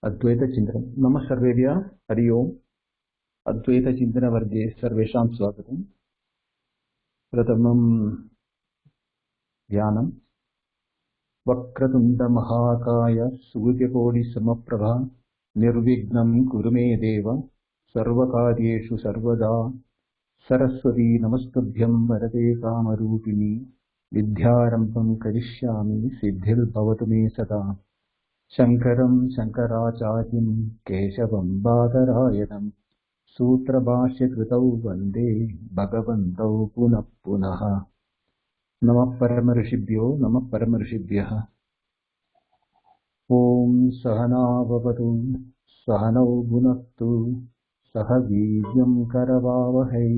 अद्वैतचिन्तनं नमः सर्वेभ्यः हरि ओम् अद्वैतचिन्तनवर्गे सर्वेषां स्वागतम्। प्रथमं ध्यानं वक्रतुण्डमहाकाय सूर्यकोटिसमप्रभा निर्विघ्नं कुरु मे देव सर्वकार्येषु सर्वदा सरस्वती नमस्तुभ्यं वरदे कामरूपिणी विद्यारम्भं करिष्यामि सिद्धिर्भवतु मे सदा। शङ्करं शङ्कराचार्यं केशवं बादरायणं सूत्रभाष्यकृतौ वन्दे भगवन्तौ पुनः पुनः। नमः परमऋषिभ्यो नमः परमऋषिभ्यः। ॐ सहना भवतु सहनौ भुनक्तु सह वीर्यं करवावहै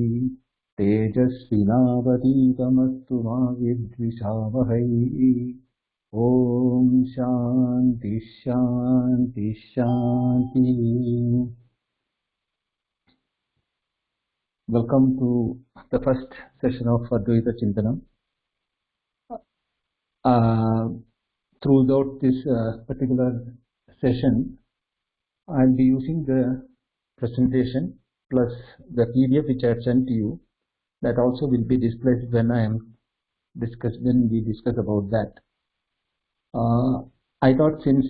तेजस्विनावधीतमस्तु मा विद्विषावहै। Om Shanti Shanti Shanti. Welcome to the first session of Advaita Chintanam. Throughout this particular session, I'll be using the presentation plus the PDF which I have sent to you. That also will be displayed when we discuss about that. I thought since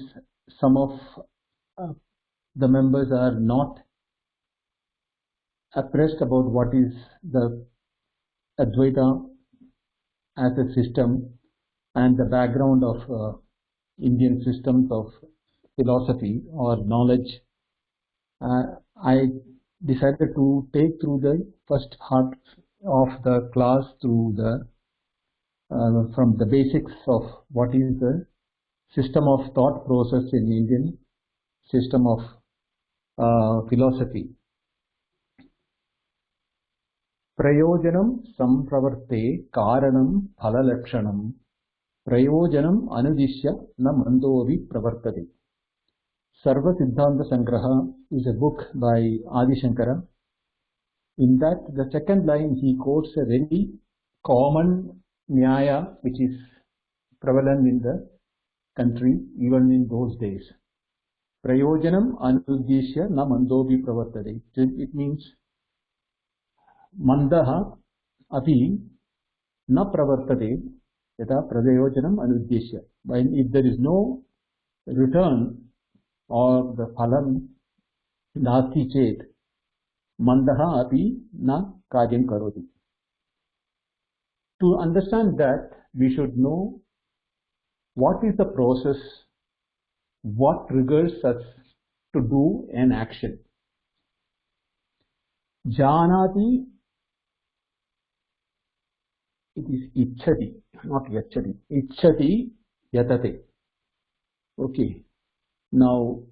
some of the members are not abreast about what is the Advaita as a system and the background of Indian systems of philosophy or knowledge, I decided to take through the first part of the class through the from the basics of what is the system of thought process in Indian system of philosophy. Prayojanam sampravarte karanam phalalakshanam prayojanam anudishya na mandovi pravartade. Sarva Siddhanta Sangraha is a book by Adi Shankara. In that, the second line he quotes a very common Nyaya which is prevalent in the country even in those days. Prayojanam anuddishya na mandobi pravartade. It means mandaha api na pravartade yata prayojanam anuddishya. If there is no return or the phalam nasti chet mandaha api na karyam karoti. To understand that, we should know what is the process, what triggers us to do an action. Janati, it is ichchati, not yachchati. Ichchati yatate. Okay. Now,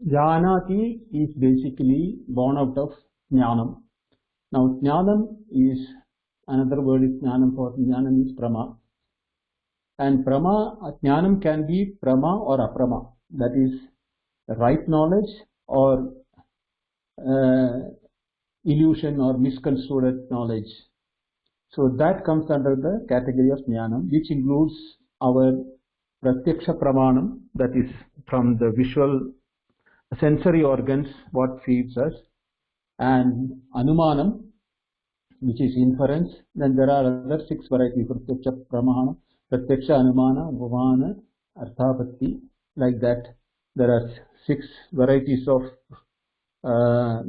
Janati is basically born out of Jnanam. Now, Jnanam is, another word is Jnanam for Jnanam is Prama. And Jnanam can be Prama or Aprama. That is right knowledge or illusion or misconstrued knowledge. So that comes under the category of Jnanam, which includes our Pratyaksha Pramanam, that is from the visual sensory organs, what feeds us, and Anumanam, which is inference. Then there are other 6 varieties: Pratyaksha Pramana, Pratyaksha Anumana, Upamana, Arthapatti. Like that, there are 6 varieties of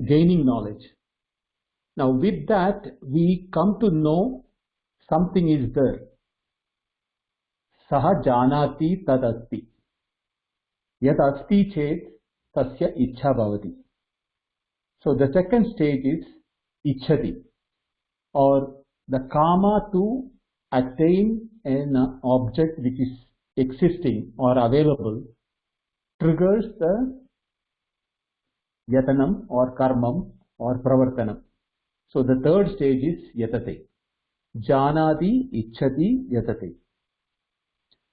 gaining knowledge. Now, with that, we come to know something is there. Saha janati tad asti. Yat asti chet tasya ichha bhavati. So the second stage is ichchati, or the kama to attain an object which is existing or available triggers the yatanam or karmam or pravartanam. So the third stage is yatate. Janati ichchati yatate.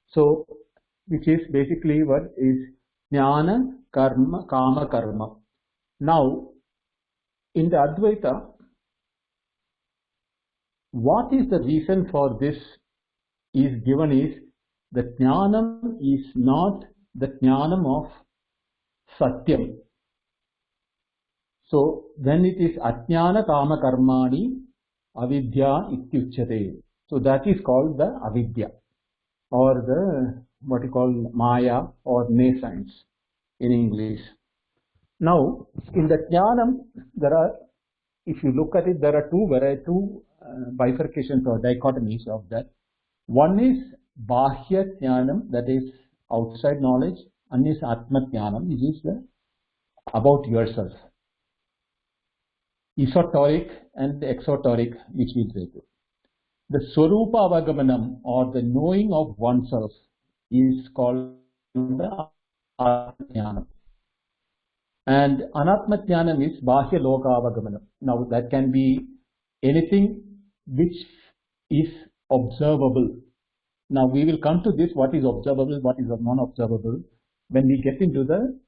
So which is basically what is jnana karma kama karma. Now in the Advaita, what is the reason for this is given is the jnanam is not the jnanam of satyam. So when it is ajnana kama karmani avidya ityuchyate, so that is called the avidya, or the what you call maya or nescience in English. Now in the jnanam there are, if you look at it, there are two bifurcations or dichotomies of that. One is bahya jnanam, that is outside knowledge, and is atma jnanam, which is about yourself. Esoteric and exoteric, which means the Swarupa Avagamanam, or the knowing of oneself, is called the Atma-jnanam. And Anatma-jnanam is Bahya Loka Avagamanam. Now that can be anything which is observable. Now we will come to this, what is observable, what is non-observable, when we get into the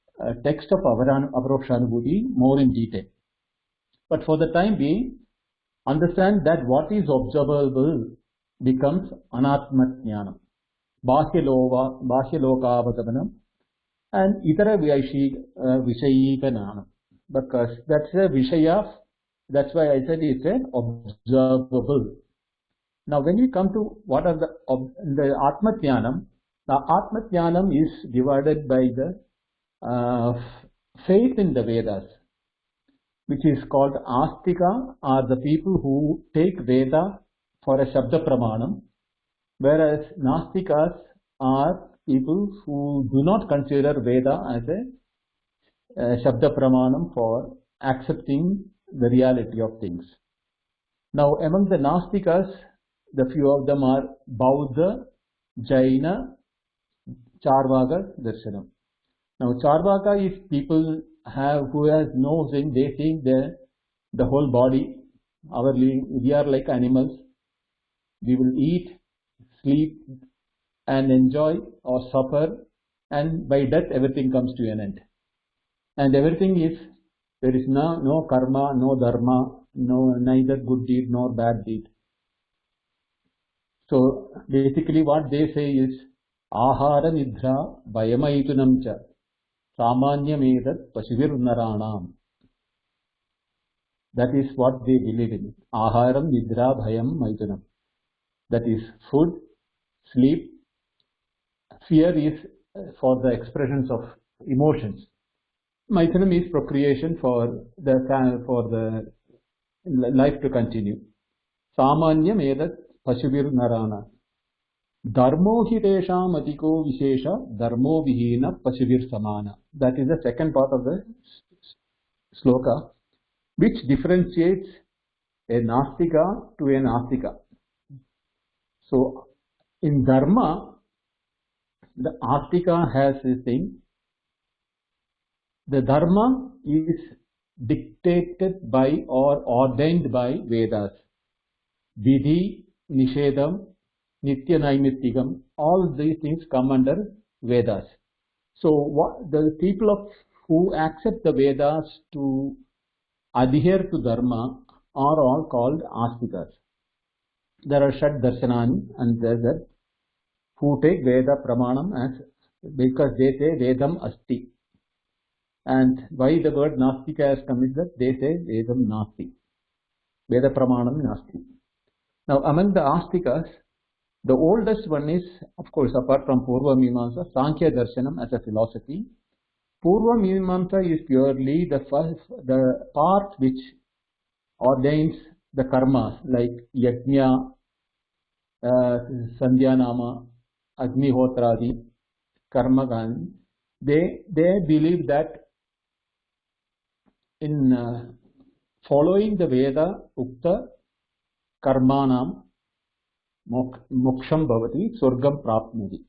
text of Avarokshanubhuti more in detail. But for the time being, understand that what is observable becomes Anatma-jnanam, Bahya Loka Avagamanam, and Itara Vishayika Jnanam. Because that's a Vishaya, that's why I said it's an observable. Now when we come to what are the Atma-jnanam, the Atma-jnanam is divided by the faith in the Vedas, which is called Astika, are the people who take Veda for a Shabda Pramanam, whereas Nastikas are people who do not consider Veda as a Shabda Pramanam for accepting the reality of things. Now among the Nastikas, the few of them are Bauddha, Jaina, Charvaka, Darshanam. Now Charvaka is people who has no sin. They think the whole body, we are like animals. We will eat, sleep, and enjoy or suffer, and by death everything comes to an end. And everything is, there is no karma, no dharma, neither good deed nor bad deed. So basically what they say is ahara nidra bhayamaitunam cha samanya pasivir naranam. That is what they believe in. Aharam nidra bhayam maitunam. That is food, sleep. Fear is for the expressions of emotions. Maitunam is procreation for the life to continue. Samanyam edat pasivir narana. Dharmo hi tesham atiko vishesha dharmo vihina pasivir samana. That is the second part of the sloka, which differentiates a Nastika to a Nastika. So in Dharma, the Astika has this thing. The Dharma is dictated by or ordained by Vedas. Vidhi, Nishedam, Nitya Naimittikam, all these things come under Vedas. So what the people who accept the Vedas to adhere to Dharma are all called Astikas. There are Shad Darshanani, and there are who take Veda Pramanam as, because they say Vedam Asti. And why the word Nastika has come is that they say Vedam Nasti. Veda Pramanam Nasti. Now among the Astikas, the oldest one is, of course, apart from Purva Mimamsa, Sankhya Darshanam as a philosophy. Purva Mimamsa is purely the part which ordains the karmas, like Yajna, Sandhyanama, Agnihotradi, Karmagan. They believe that in following the Veda Ukta Karmanam Moksham Bhavati Swargam Prapnati.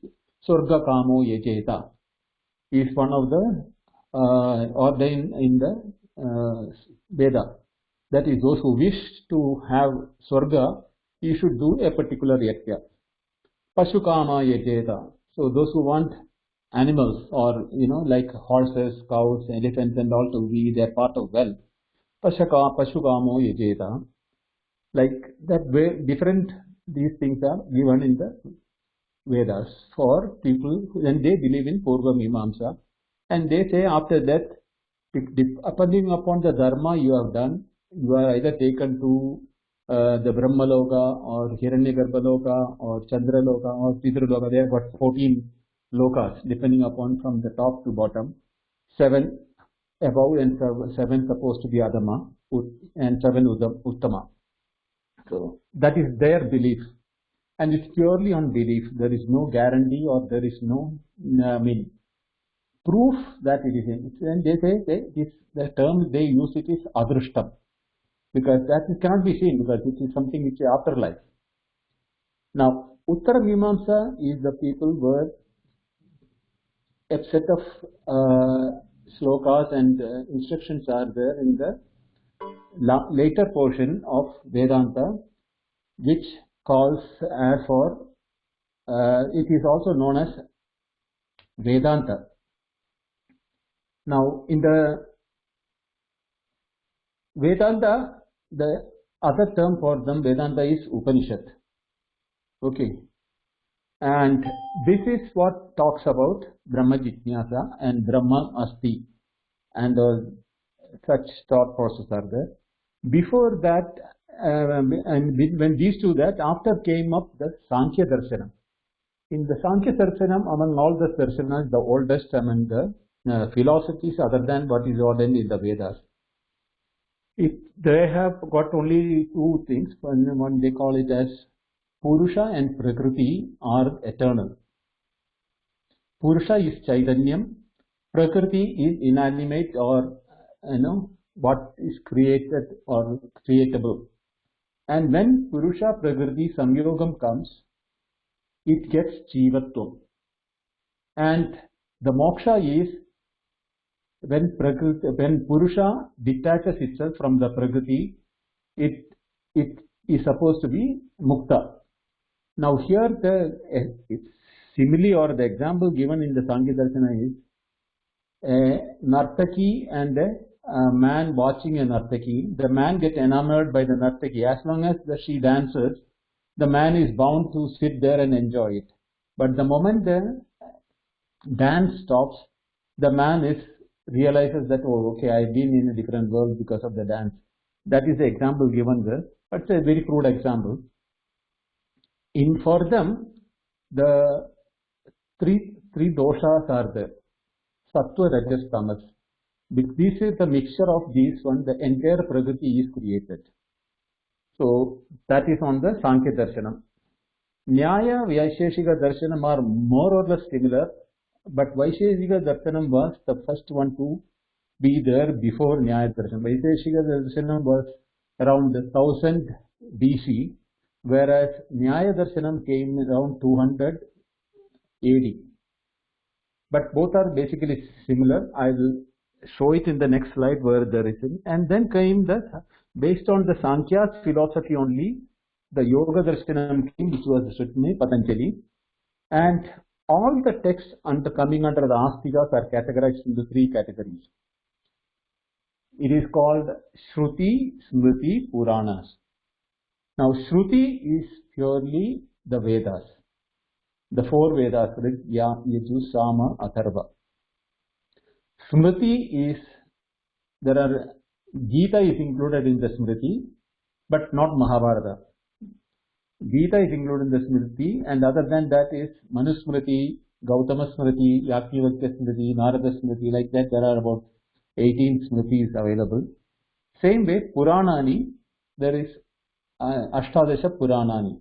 Swarga Kamo Yajeta is one of the ordained in the Veda. That is, those who wish to have Swarga, you should do a particular Yakya. Pashukama Yajeta. So those who want animals, or like horses, cows, elephants and all to be their part of wealth. Pashukamo Yajeta. Like that way, different these things are given in the Vedas for people when they believe in Purva Mimamsa, and they say after death, depending upon the dharma you have done, you are either taken to the Brahmaloka or Hiranyagarbhaloka or Chandraloka or Pitraloka. They have got 14 lokas depending upon from the top to bottom. 7 above and 7 supposed to be Adama and 7 Uttama. So that is their belief, and it's purely on belief. There is no guarantee or there is no proof that it is in. And they say the term they use it is adrushtam, because that cannot be seen, because it is something which is afterlife. Now, Uttara Mimamsa is the people where a set of slokas and instructions are there in the later portion of Vedanta, which calls for, it is also known as Vedanta. Now, in the Vedanta, the other term for them, Vedanta, is Upanishad. Okay. And this is what talks about Brahma Jitnyasa and Brahma Asti, and such thought process are there. Before that, and when these two that, after came up the Sankhya Darshanam. In the Sankhya Darshanam, among all the darshanas, the oldest among the philosophies other than what is ordained in the Vedas. They have got only two things. One they call it as Purusha and Prakriti are eternal. Purusha is Chaitanyam, Prakriti is inanimate or what is created or creatable. And when Purusha Prakriti Samyogam comes, it gets Jivatvam. And the moksha is when Purusha detaches itself from the Prakriti, it is supposed to be Mukta. Now here the simile or the example given in the Sankhya Darshana is a Nartaki and a man watching a Nartaki. The man gets enamored by the Nartaki. As long as she dances, the man is bound to sit there and enjoy it. But the moment the dance stops, the man realizes that, oh, okay, I've been in a different world because of the dance. That is the example given there. But it's a very crude example. For them, the three doshas are there. Sattva, Rajas, Tamas. This is the mixture of these one, the entire Prakriti is created. So that is on the Sankhya Darshanam. Nyaya, Vaisheshika Darshanam are more or less similar, but Vaisheshika Darshanam was the first one to be there before Nyaya Darshanam. Vaisheshika Darshanam was around 1000 BC, whereas Nyaya Darshanam came around 200 AD. But both are basically similar. I will show it in the next slide where there is. And then came based on the Sankhya's philosophy only, the Yoga Darshanam came, which was written by Patanjali. And all the texts coming under the Astikas are categorized into 3 categories. It is called Shruti, Smriti, Puranas. Now, Shruti is purely the Vedas, the 4 Vedas, Rig, Yajur, Sama, Atharva. Smriti is, Gita is included in the Smriti, but not Mahabharata. Gita is included in the Smriti, and other than that is Manusmriti, Gautama Smriti, Yagnavakya Smriti, Narada Smriti, like that there are about 18 Smritis available. Same way, Puranani, there is Ashtadasha Puranani.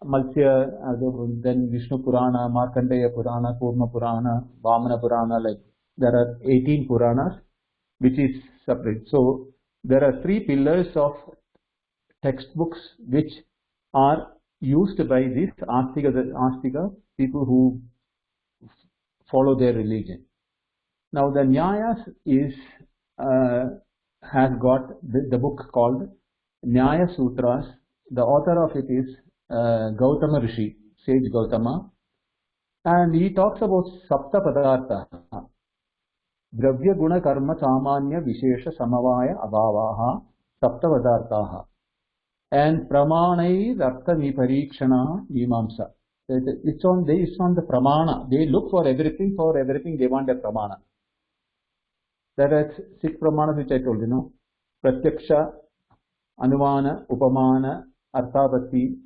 Matsya, then Vishnu Purana, Markandeya Purana, Kurma Purana, Vamana Purana, like there are 18 Puranas, which is separate. So there are 3 pillars of textbooks which are used by these Astika people who follow their religion. Now the Nyayas has got the book called Nyaya Sutras. The author of it is Gautama Rishi, sage Gautama, and he talks about Sapta Padartha, Dravya Guna Karma Samanya Vishesha Samavaya Abhavaha Sapta Padarthaha, and Pramanai Artha Viparikshana Mimamsa. It's on the pramana. They look for everything. For everything, they want a pramana. There are 6 pramanas which I told you, Pratyaksha, Anuvana, Upamana, Arthavati,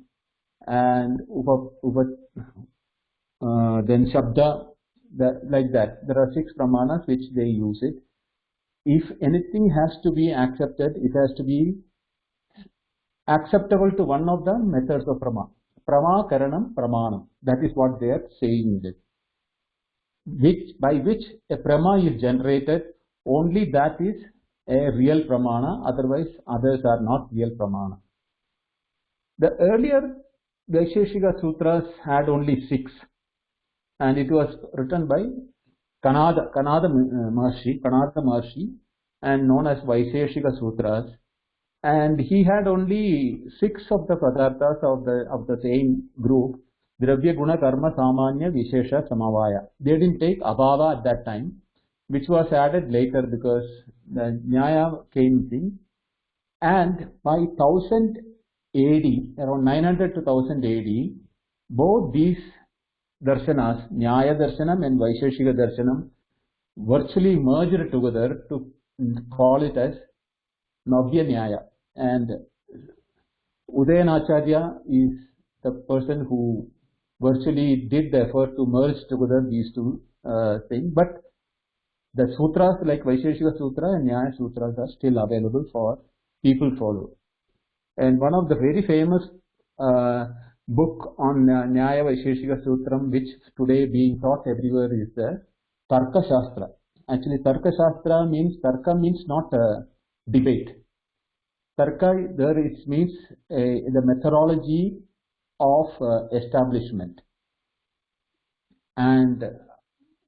and then Shabda, like that. There are 6 pramanas which they use it. If anything has to be accepted, it has to be acceptable to one of the methods of prama. Prama, Karanam, Pramanam. That is what they are saying it. By which a prama is generated, only that is a real pramana, otherwise others are not real pramana. The earlier Vaisheshika Sutras had only 6, and it was written by Kanada Maharshi, and known as Vaisheshika Sutras, and he had only 6 of the padarthas of the same group, Dravya Guna Karma Samanya Vishesha Samavaya. They didn't take Abhava at that time, which was added later because the Nyaya came in, and by 1000 AD, around 900 to 1000 AD, both these darshanas, Nyaya Darshanam and Vaisheshika Darshanam, virtually merged together to call it as Navya Nyaya. And Udayanacharya is the person who virtually did the effort to merge together these two things. But the sutras like Vaisheshika Sutra and Nyaya Sutras are still available for people to follow. And one of the very famous book on Nyaya Vaisheshika Sutram, which today being taught everywhere, is the Tarka Shastra. Actually, Tarka Shastra means, Tarka means not a debate. Tarka there it means the methodology of establishment. And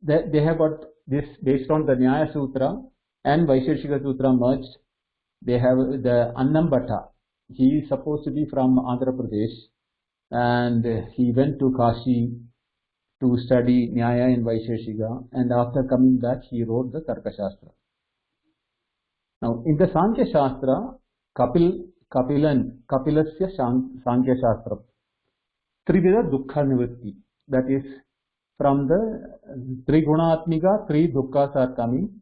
they have got this based on the Nyaya Sutra and Vaisheshika Sutra merged. They have the Annam Bhatta. He is supposed to be from Andhra Pradesh, and he went to Kashi to study Nyaya and Vaisheshika, and after coming back he wrote the Tarka Shastra. Now in the Sankhya Shastra, Kapilasya Sankhya Shastra, Trivida Dukkha Nivritti, that is from the Trigunatmika, 3 dukkhas are coming,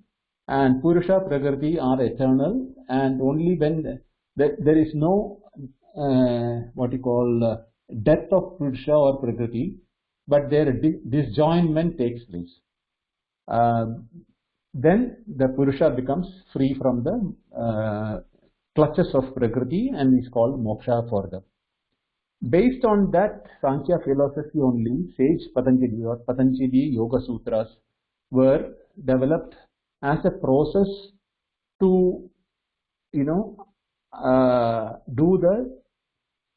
and Purusha, Prakriti are eternal, and only when there is no death of Purusha or Prakriti, but their disjointment takes place. Then the Purusha becomes free from the clutches of Prakriti and is called Moksha for them. Based on that Sankhya philosophy only, sage Patanjali or Patanjali Yoga Sutras were developed as a process to, do the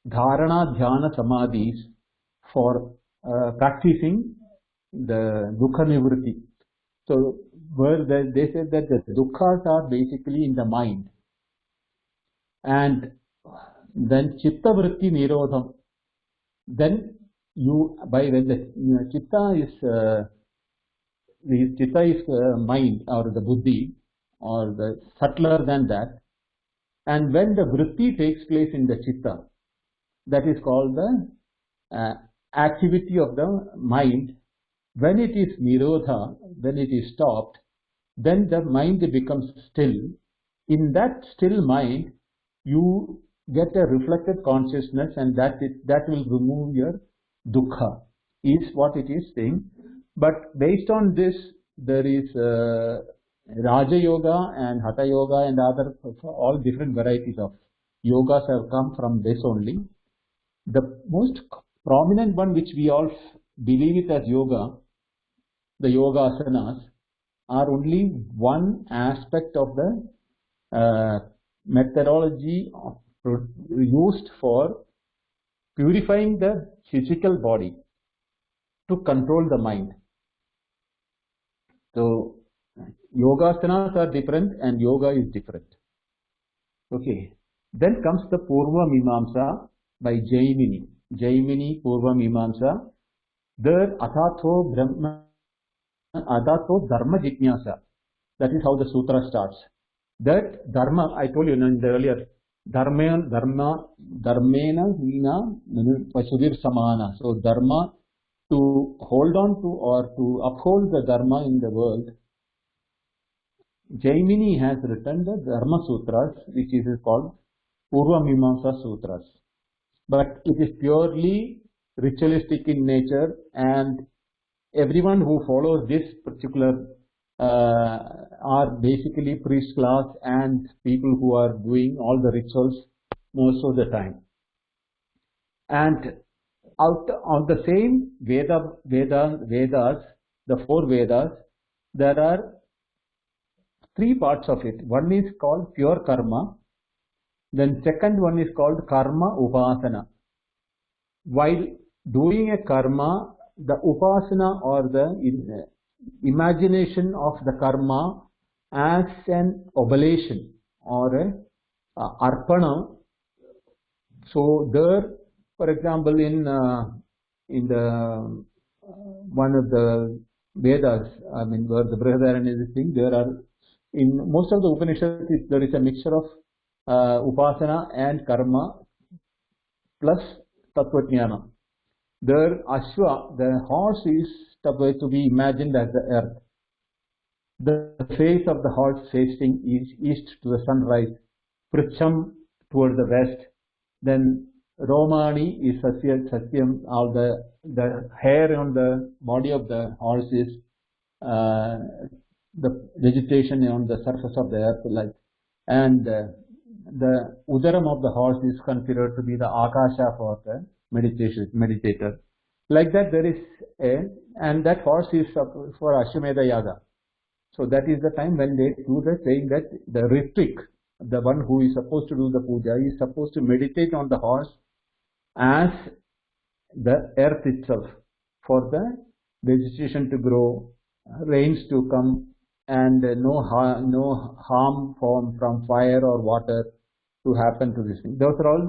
Dharana Dhyana Samadhis for practicing the Dukkha Nivritti. So, where they said that the Dukkhas are basically in the mind. And then Chitta Vritti Nirodham. Then when the Chitta is mind or the Buddhi or the subtler than that, and when the Vritti takes place in the Chitta, that is called the activity of the mind. When it is Nirodha, when it is stopped, then the mind becomes still. In that still mind, you get a reflected consciousness, and that will remove your dukkha, is what it is saying. But based on this, there is Raja Yoga and Hatha Yoga and other, all different varieties of yogas have come from this only. The most prominent one, which we all believe it as yoga, the yoga asanas, are only one aspect of the methodology used for purifying the physical body to control the mind. So, yogasanas are different and yoga is different. Okay. Then comes the Purva Mimamsa by Jaimini. Jaimini Purva Mimamsa. There Athatho Dharma Jitnyasa. That is how the sutra starts. That Dharma, I told you in the earlier, Dharmena Hina Vasudir Samana. So Dharma to hold on to or to uphold the Dharma in the world, Jaimini has written the Dharma Sutras, which is called Purva Mimamsa Sutras. But it is purely ritualistic in nature, and everyone who follows this particular are basically priest class and people who are doing all the rituals most of the time. And out of the same Vedas, the 4 Vedas, there are 3 parts of it. One is called pure karma, then second one is called karma upasana. While doing a karma, the upasana or the imagination of the karma as an oblation or a arpana. So there, for example, in the one of the Vedas, I mean, where the Brihadaranyaka is thing, there are in most of the Upanishads there is a mixture of upasana and karma plus tattvajnana. There, Ashwa, the horse, is supposed to be imagined as the earth. The face of the horse facing east to the sunrise, Pricham toward the west. Then Romani is Satyam, all the hair on the body of the horse is the vegetation on the surface of the earth, like, and the udaram of the horse is considered to be the akasha for the meditator. Like that, there is and that horse is for Ashwamedha Yaga. So that is the time when they do the saying that the ritvik, the one who is supposed to do the puja, is supposed to meditate on the horse as the earth itself, for the vegetation to grow, rains to come, and no harm from fire or water to happen to this thing. Those are all in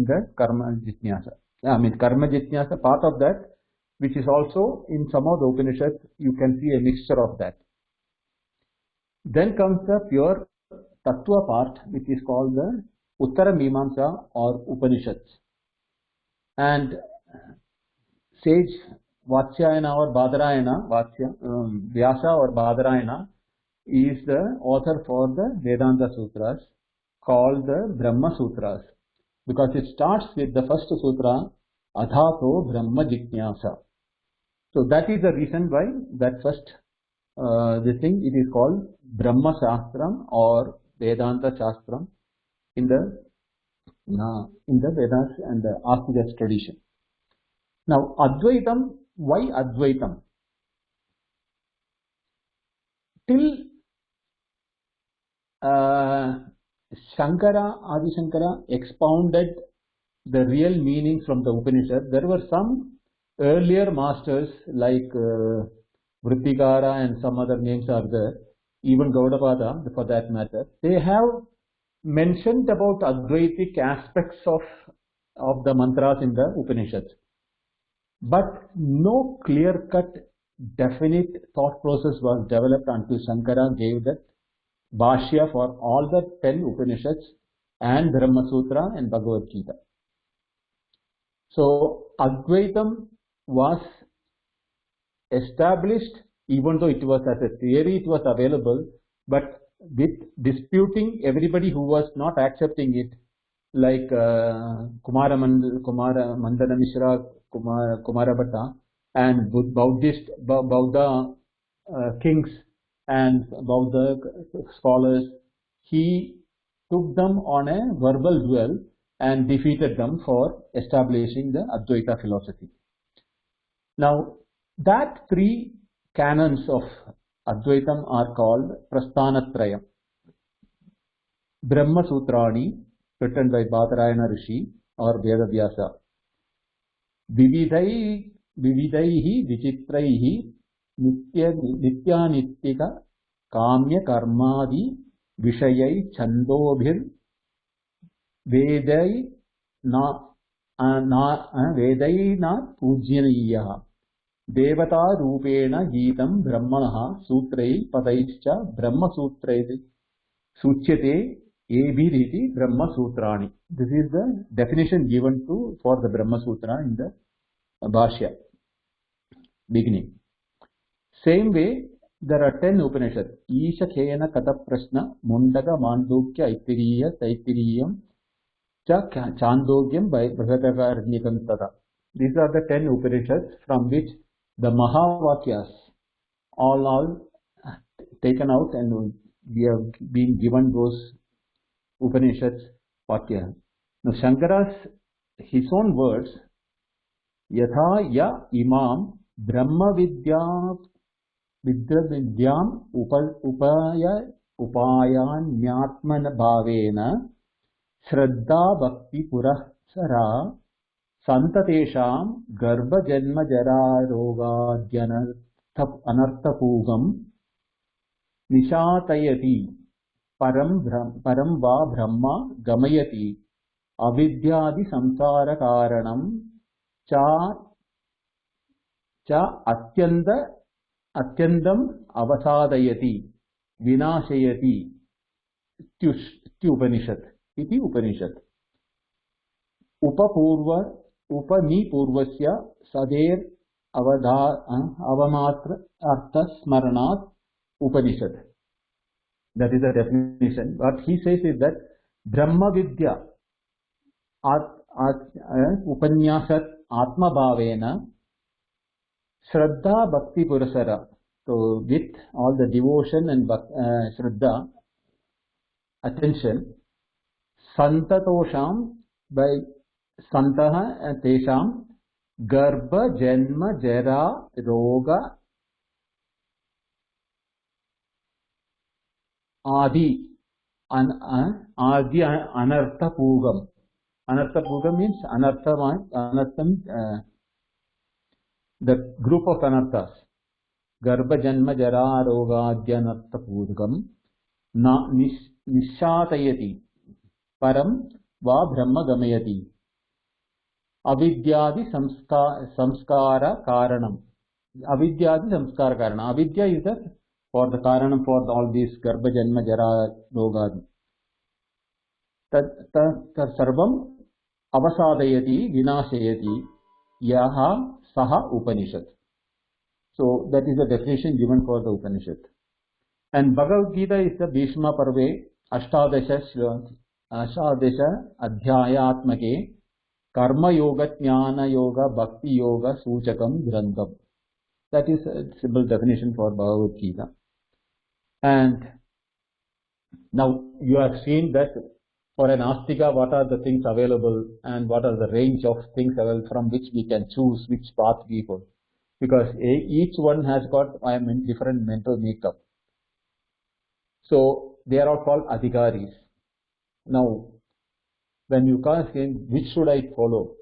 the karma jitnyasa. I mean, karma jitnyasa, part of that, which is also in some of the Upanishads, you can see a mixture of that. Then comes the pure tattva part, which is called the Uttara Mimamsa or Upanishads. And sage Vatsyayana or Badarayana, Vyasa or Badarayana, is the author for the Vedanta Sutras called the Brahma Sutras, because it starts with the first sutra, Adhato Brahma Jitnyasa. So that is the reason why that first this thing, it is called Brahma Shastram or Vedanta Shastram in the Vedas and the Astika tradition. Now, Advaitam, why Advaitam? Till Adi Shankara expounded the real meaning from the Upanishad, there were some earlier masters like Vrittikara and some other names are there, even Gaudapada for that matter. They have mentioned about Advaitic aspects of the mantras in the Upanishads, but no clear-cut, definite thought process was developed until Shankara gave that Bhashya for all the 10 Upanishads and Brahma Sutra and Bhagavad Gita. So Advaitam was established, even though it was as a theory, it was available, but with disputing everybody who was not accepting it, like Kumara Mandana Mishra, Kumara Bhatta, and Buddha kings and Buddha scholars, he took them on a verbal duel and defeated them for establishing the Advaita philosophy. Now, that 3 canons of Advaitam are called Prasthanatrayam. Brahma Sutrani, written by Badarayana Rishi or Vedavyasa. Vividaihi Vichitraihi Nityanittika Kamya Karmadi Vishayai Chandobhir Vedai na Pujyaniyah Devata Rupena Geetam Brahmanaha Sutrai Padaischa Brahma Sutrai Suchyate Ebhiriti Brahma Sutrani. This is the definition given for the Brahma Sutra in the Bhashya. beginning. Same way, there are 10 Upanishads. Isha Khena Kata Prashna, Mundaka, Mandukya, Aitiriya, Taitiriyam, Chandogyam by Brihadakaranyakam Tada. These are the 10 Upanishads from which the Mahavakyas all taken out, and we have been given those Upanishads Vakya. Now Shankara's, his own words, Yatha ya imam Brahma Vidyam upayan nyatmana bhavena Shraddha Bhakti Purasara Santatesham Garbha Janma Jara Roga Anarthapugam Nishatayati Param Va Brahma Gamayati Avidyadi Samsara Karanam Cha Atyandam Avasadayati Vinashayati Upanishad. Iti Upanishad. Upani Purvasya Sader Avamatra Artha Smaranat Upanishad. That is the definition. What he says is that Brahma Vidya Upanyasat Atma Bhavena Shraddha Bhakti Purasara. So with all the devotion and Shraddha, attention, Santatosham by Santaha and Tesham Garbha Janma Jara Roga Adi Anartha Pugam. Anartha Pugam means Anartham, the group of Anarthas. Garbha Janma Jara Roga Adyanartha Pugam Nishatayati Param Va Brahma Gamayati Avidyadi Samskara Karanam. Avidyadi Samskara Karanam. Avidya is the for the Karanam for all these Garbha Janma Jara Rogadi. Sarvam Avasadayati Vinashayati Yaha Saha Upanishad. So that is the definition given for the Upanishad. And Bhagavad Gita is the Bhishma Parve Ashtadasha Adhyayatmake Karma Yoga Jnana Yoga Bhakti Yoga Suchakam Grandham. That is a simple definition for Bhagavad Gita. And now you have seen that for an Astika, what are the things available and what are the range of things available from which we can choose which path we go. Because each one has got different mental makeup. So they are all called adhikaris. Now, when you ask him, which should I follow?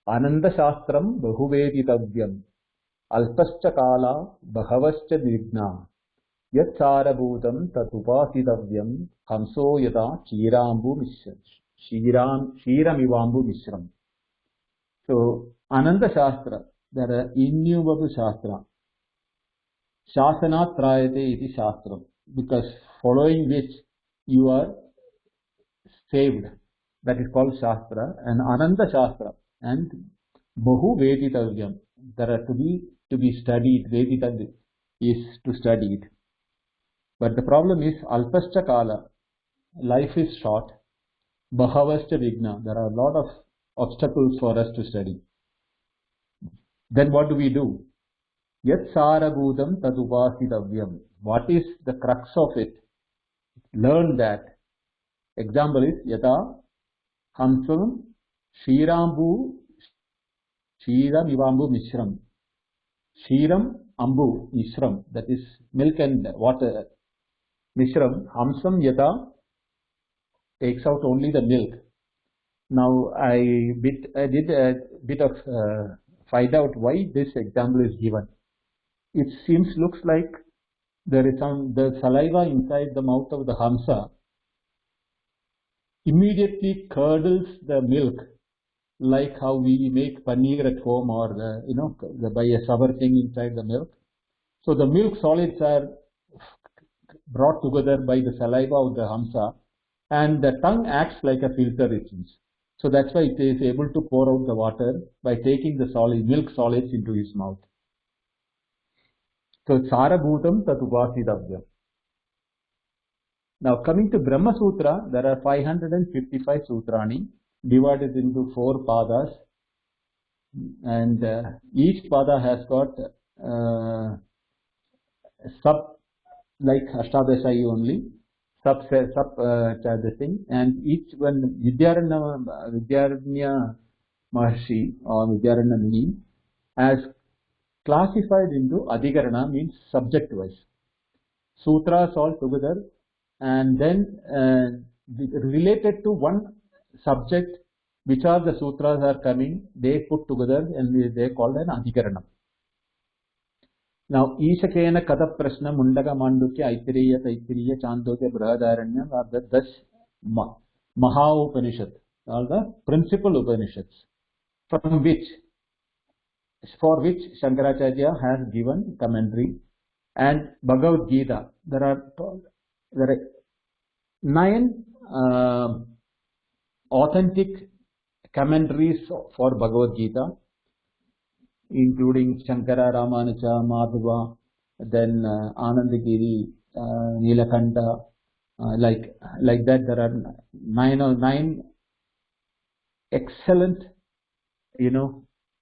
Ananda Shastram Bahuveditabhyam Alpascha Kala Bhavascha Vigna Yat Sarabhutam Tatupasitavyam Hamso Yata Shirambu Shiramivambu Mishram. So, Ananda Shastra, there are innumerable Shastra. Shasanat Trayate iti Shastram, because following which you are saved. That is called Shastra. And Ananda Shastra and Bahu Veditavyam. There are to be studied. Vedita is to study it. But the problem is Alpascha Kala. Life is short. Bhavascha Vigna. There are a lot of obstacles for us to study. Then what do we do? Yat Sarabhutam Tadupasitavyam. What is the crux of it? Learn that. Example is Yata Hamsam Shirambu Shiramivambu Mishram. Shiram Ambu Mishram. That is milk and water. Mishram. Hamsam Yata takes out only the milk. Now I did a bit of find out why this example is given. It looks like there is the saliva inside the mouth of the Hamsa immediately curdles the milk, like how we make paneer at home or by a sour thing inside the milk. So the milk solids are brought together by the saliva of the Hamsa, and the tongue acts like a filter, it seems. So that's why it is able to pour out the water by taking the milk solids into his mouth. So Sarabhutam Tat Upasidavyam. Now coming to Brahma Sutra, there are 555 sutrani divided into 4 padas, and each pada has got sub, like Ashtadashayi only, sub this thing, and each one Vidyaranya Maharshi or Vidyaranya Muni has classified into Adhikarana, means subject wise. Sutras all together, and then related to one subject, which are the sutras are coming, they put together and they called an Adhikaranam. Now, Ishakena Kada Prashna, Mundaka Mandukya, Aitiriya, Taitiriya, Chandogya, Brihadaranyam are the 10 Maha Upanishad, all the principal Upanishads, from which, for which Shankaracharya has given commentary. And Bhagavad Gita, there are 9 authentic commentaries for Bhagavad Gita, including Shankara, Ramanuja, Madhava, then Anandagiri, Nilakanta, like that. There are 9 excellent,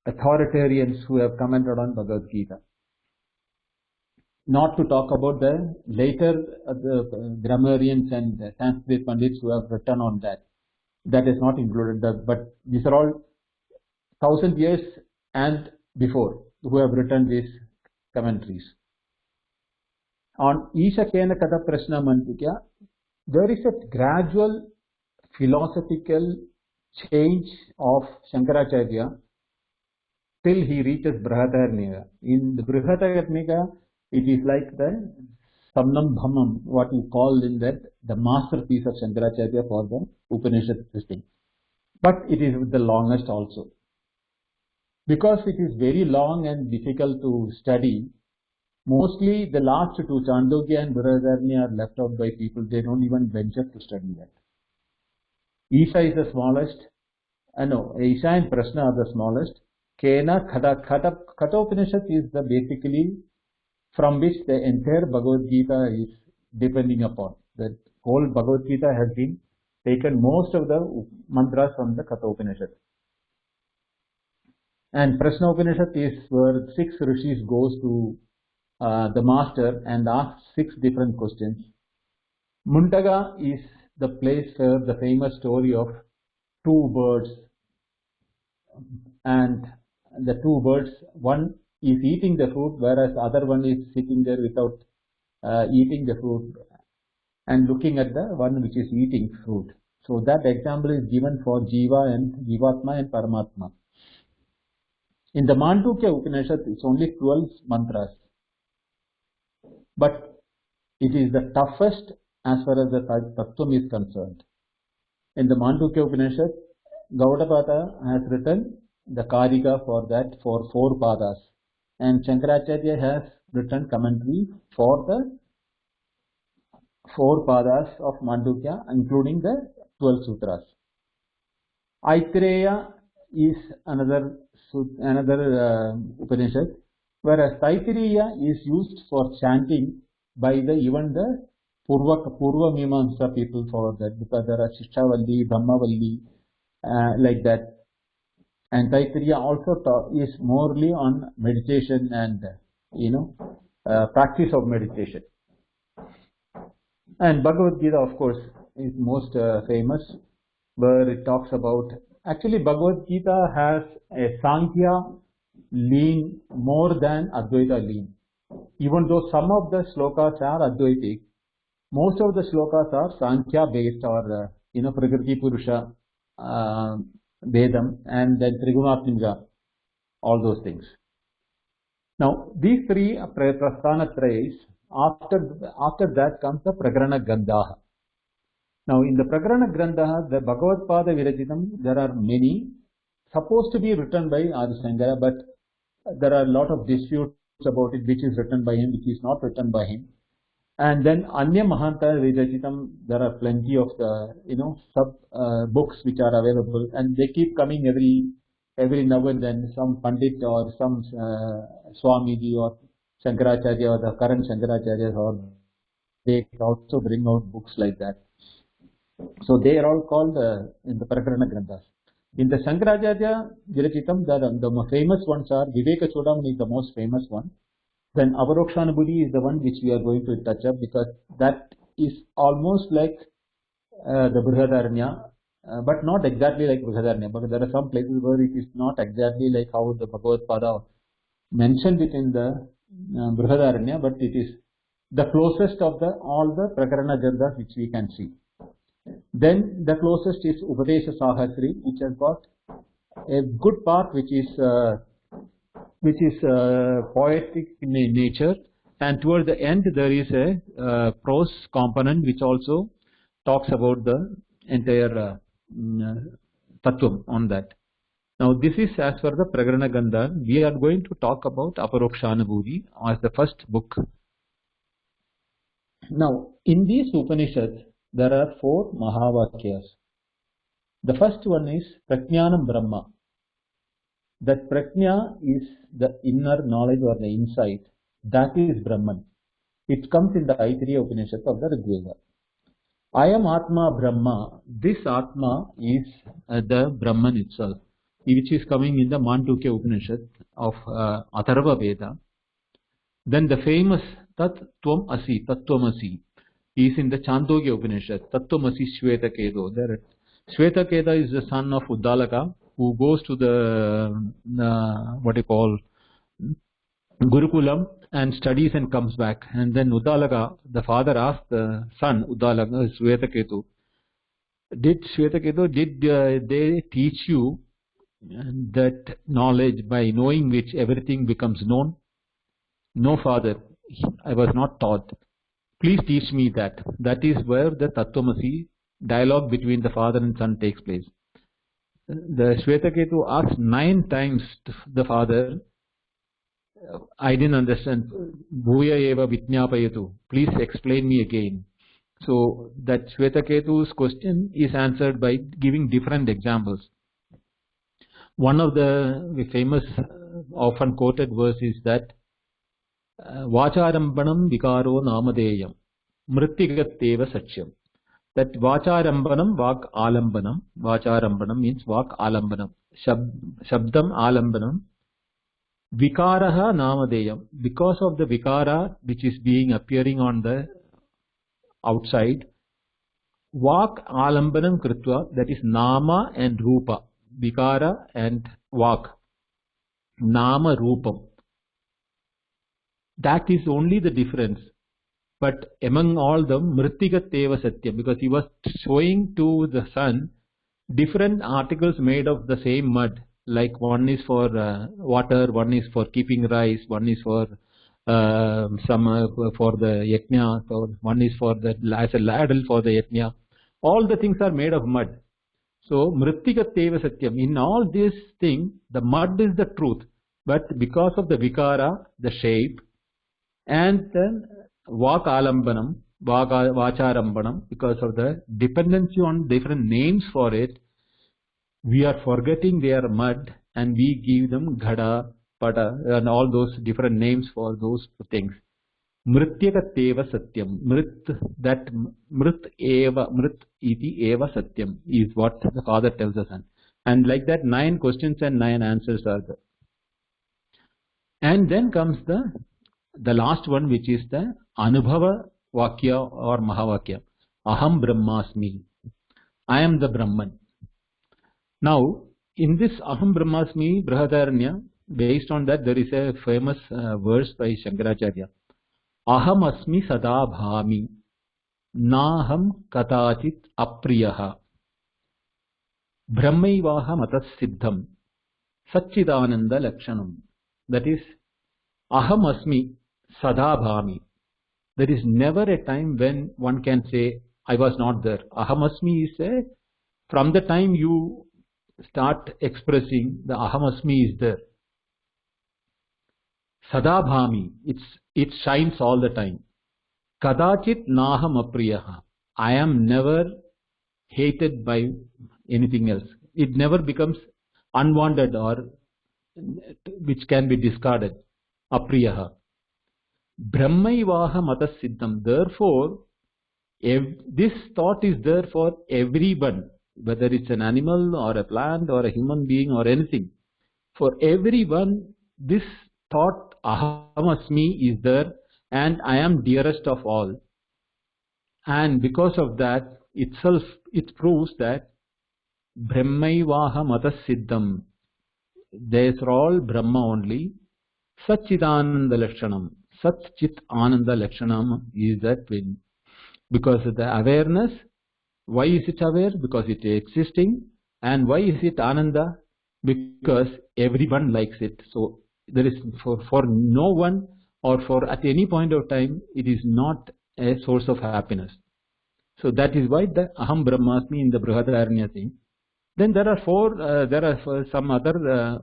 authoritarians who have commented on Bhagavad Gita. Not to talk about the later the grammarians and Sanskrit Pandits who have written on that. That is not included. But these are all 1000 years and before who have written these commentaries. On Ishakena Kata Prashna Mandukya, there is a gradual philosophical change of Shankaracharya till he reaches Brihadaranyaka. In the Brihadaranyaka, it is like the Samnam Bhammam, what you call in that, the masterpiece of Shankaracharya for the Upanishad system. But it is the longest also. Because it is very long and difficult to study, mostly the last 2, Chandogya and Brihadaranyaka, are left out by people. They don't even venture to study that. Isha is the smallest. Isha and Prashna are the smallest. Kena Kata Upanishad is the basically from which the entire Bhagavad Gita is depending upon. The whole Bhagavad Gita has been taken, most of the mantras from the Katha Upanishad. And Prashna Upanishad is where 6 rishis goes to the master and asks 6 different questions. Mundaga is the place where the famous story of 2 birds, and the 2 birds, one is eating the fruit, whereas the other one is sitting there without eating the fruit and looking at the one which is eating fruit. So that example is given for Jiva and Jivatma and Paramatma. In the Mandukya Upanishad, it's only 12 mantras, but it is the toughest as far as the Tattvam is concerned. In the Mandukya Upanishad, Gaudapada has written the Karika for that, for 4 padas. And Shankaracharya has written commentary for the 4 padas of Mandukya, including the 12 sutras. Aitreya is another Upanishad, whereas Taittiriya is used for chanting by even the Purva Mimamsa people for that, because there are Shishavalli, Brahmavalli, like that. And Taittiriya also is morely on meditation and practice of meditation. And Bhagavad Gita, of course, is most famous, where it talks about, actually Bhagavad Gita has a Sankhya lean more than Advaita lean. Even though some of the slokas are Advaitic, most of the slokas are Sankhya based, or Prakriti Purusha, Vedam, and then Trigunatmika, all those things. Now, these 3 Prasthanatrayas, after that comes the Prakarana Grandaha. Now, in the Prakarana Grandaha, the Bhagavad Pada Virachitam, there are many, supposed to be written by Adi Shankara, but there are a lot of disputes about it, which is written by him, which is not written by him. And then Anya Mahanta Virachitam, there are plenty of the sub books which are available, and they keep coming every now and then. Some Pandit or some Swamiji or Shankaracharya or the current Shankaracharya, or they also bring out books like that. So they are all called in the Prakarana Granthas. In the Shankaracharya Virachitam, the famous ones are Viveka Chudamani is the most famous one. Then Avarokshanubhuti is the one which we are going to touch up, because that is almost like the Brihadaranya, but not exactly like Brihadaranya, because there are some places where it is not exactly like how the Bhagavad Pada mentioned it in the Brihadaranya, but it is the closest of all the Prakarana Granthas which we can see. Then the closest is Upadesha Sahasri, which has got a good part which is poetic in nature, and toward the end there is a prose component which also talks about the entire tattvam on that. Now this is as per the Prakarana Gandha. We are going to talk about Aparokshanubhuti as the first book. Now in these Upanishads there are 4 Mahavakyas. The first one is Prajnanam Brahma. That Prajna is the inner knowledge or the insight. That is Brahman. It comes in the Aitreya Upanishad of the Rigveda. I am Atma Brahma. This Atma is the Brahman itself, which is coming in the Mandukya Upanishad of Atharva Veda. Then the famous Tat Tvam Asi, Tattvam is in the Chandogya Upanishad, Tattvam Asi Shvetaketu. There, Shvetaketa is the son of Uddalaka, who goes to the Gurukulam and studies and comes back. And then Uddalaka, the father, asked the son Uddalaka, Shvetaketu, did they teach you that knowledge by knowing which everything becomes known? No, father, I was not taught. Please teach me that. That is where the Tattvamasi dialogue between the father and son takes place. The Shvetaketu asks 9 times to the father, I didn't understand. Bhuya eva vitnyapayatu. Please explain me again. So that Shvetaketu's question is answered by giving different examples. One of the famous, often quoted verse is that Vacharambanam vikaro namadeyam mrittigatteva satyam. That Vacharambanam, Vak Alambanam. Vacharambanam means Vak Alambanam. Shabdam Alambanam. Vikaraha Namadeyam. Because of the Vikara which is being appearing on the outside, Vak Alambanam Kritva, that is Nama and Rupa. Vikara and Vak. Nama Rupam. That is only the difference. But among all them, Mrittigateva Satyam, because he was showing to the son different articles made of the same mud. Like one is for water, one is for keeping rice, one is for for the yajna, one is for the as a ladle for the yajna. All the things are made of mud. So Mrittigateva Satyam. In all these things, the mud is the truth, but because of the vikara, the shape, and then Vakalambanam, Vacharambanam, because of the dependency on different names for it, we are forgetting their mud and we give them Ghada, Pada, and all those different names for those things. Mrityakateva Satyam. That Mrit iti eva Satyam is what the father tells us. And like that, 9 questions and 9 answers are there. And then comes the last one, which is the Anubhava Vakya or Mahavakya. Aham Brahmasmi. I am the Brahman. Now, in this Aham Brahmasmi Brihadaranya, based on that, there is a famous verse by Shankaracharya. Aham asmi sada bhami, naham katachit apriyaha, brahmaivaham atas siddham, satchidananda lakshanam. That is, aham asmi sada bhami. There is never a time when one can say, I was not there. Aham asmi is from the time you start expressing, the aham asmi is there. Sada bhami, it shines all the time. Kadachit naham apriyaha. I am never hated by anything else. It never becomes unwanted or which can be discarded. Apriyaha. Brahmaivaha matasiddham. Therefore, this thought is there for everyone, whether it's an animal or a plant or a human being or anything. For everyone, this thought ahamasmi is there, and I am dearest of all. And because of that itself, it proves that Brahmaivaha matasiddham. They are all Brahma only. Satchidananda Lakshanam. Satchit Ananda Lakshanam is that when, because of the awareness. Why is it aware? Because it is existing. And why is it Ananda? Because everyone likes it. So there is for no one or for at any point of time, it is not a source of happiness. So that is why the Aham Brahmasmi in the Brihadaranya thing. Then there are some other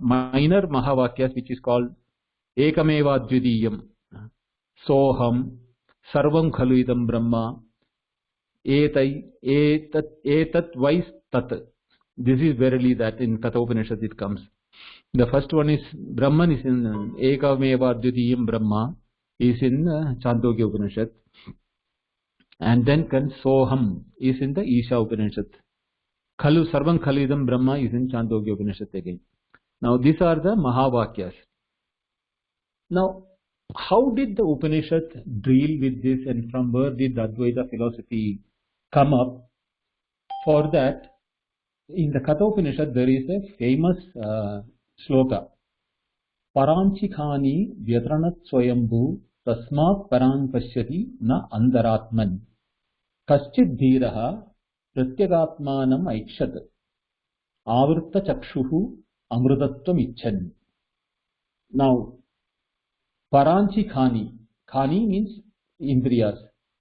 minor Mahavakyas which is called Ekameva Dvidiyam, Soham, Sarvam Khalu Idam Brahma, Etat Vais Tat. This is verily that in Kathopanishad it comes. The first one is Brahman is in Ekameva Dvidiyam Brahma is in Chandogya Upanishad. And then comes Soham is in the Isha Upanishad. Khalu, Sarvam Khalidam Brahma is in Chandogya Upanishad again. Now these are the Mahavakyas. Now, how did the Upanishad deal with this, and from where did the Advaita philosophy come up? For that, in the Kathopanishad there is a famous shloka. Paranchikhani vyatranat swayambhu tasmat parang pashyati na andaratman. Kaschid dhiraha pratyagatmanam aikshat. Avrta chakshuhu amrutatvam icchan. Now, Paranchi Khani. Khani means indriyas.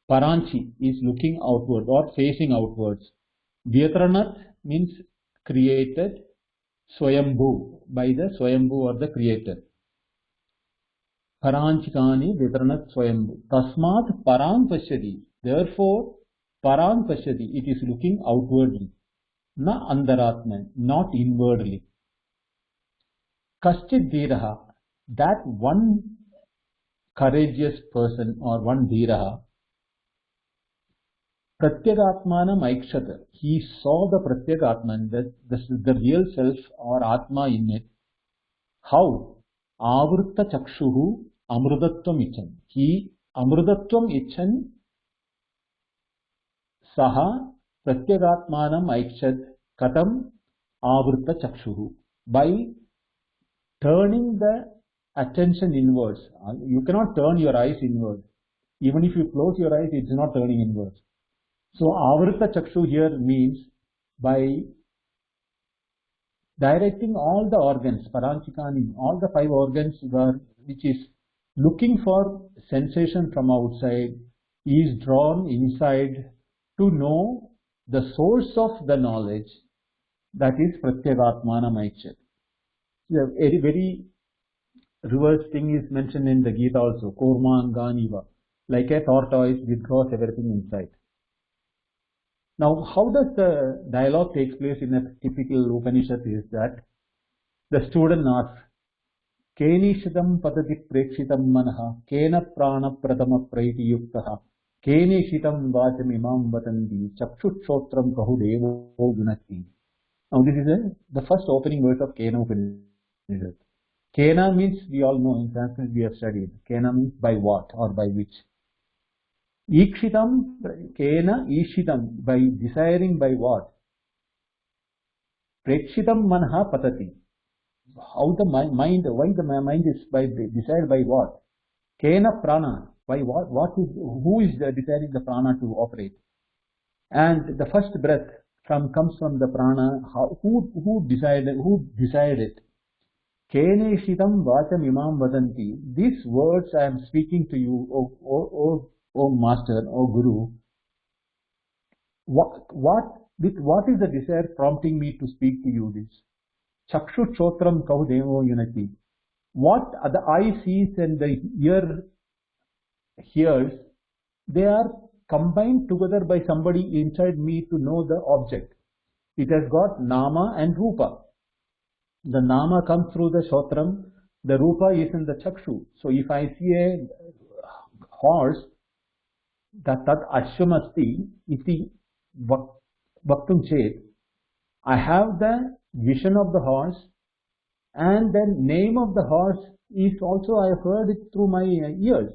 Paranchi is looking outward or facing outwards. Vyatranat means created. Swayambhu, by the Swayambhu or the creator. Paranchi Khani Vyatranat Swayambhu. Tasmat parang pashyati. Therefore, parang pashyati, it is looking outwardly. Na andaratman, not inwardly. Kaschid dhiraha, that one courageous person or one dhiraha, pratyagatmanam aikshata, he saw the pratyagatman, the real self or atma in it. How? Avrutta chakshuhu amrudatvam icchan. He amrudatvam icchan saha pratyagatmanam aikshat katam avrutta chakshuhu. By turning the attention inwards. You cannot turn your eyes inward. Even if you close your eyes, it's not turning inwards. So, Avrita Chakshu here means by directing all the organs, Paranchikani, all the 5 organs which is looking for sensation from outside, is drawn inside to know the source of the knowledge, that is Pratyagatmana Maikshat. A very reverse thing is mentioned in the Gita also, Kormanganiva, like a tortoise withdraws everything inside. Now, how does the dialogue take place in a typical Upanishad is that the student asks, Kenishitam patati prekshitam manaha, kena prana pratama praiti yuktaha, kenishitam vacham imam vatandi, chakshutshotram kahudevo gunati. Now, this is the first opening verse of Kena Upanishad. Kena means, we all know in Sanskrit we have studied. Kena means by what or by which. Ikshitam, Kena, Ishitam, by desiring by what? Prekshitam manha patati. How the mind, why the mind is desired by what? Kena prana, by what is, who is desiring the prana to operate? And the first breath comes from the prana, who desired it? Keneshitam vacham imam vadanti. These words I am speaking to you, O Master, O Guru. What is the desire prompting me to speak to you this? Chakshu chotram kaudevo unati. What the eye sees and the ear hears, they are combined together by somebody inside me to know the object. It has got nama and rupa. The nama comes through the shotram, the rupa is in the chakshu. So if I see a horse, tat ashwamasti iti vaktum chet, I have the vision of the horse, and the name of the horse is also, I have heard it through my ears.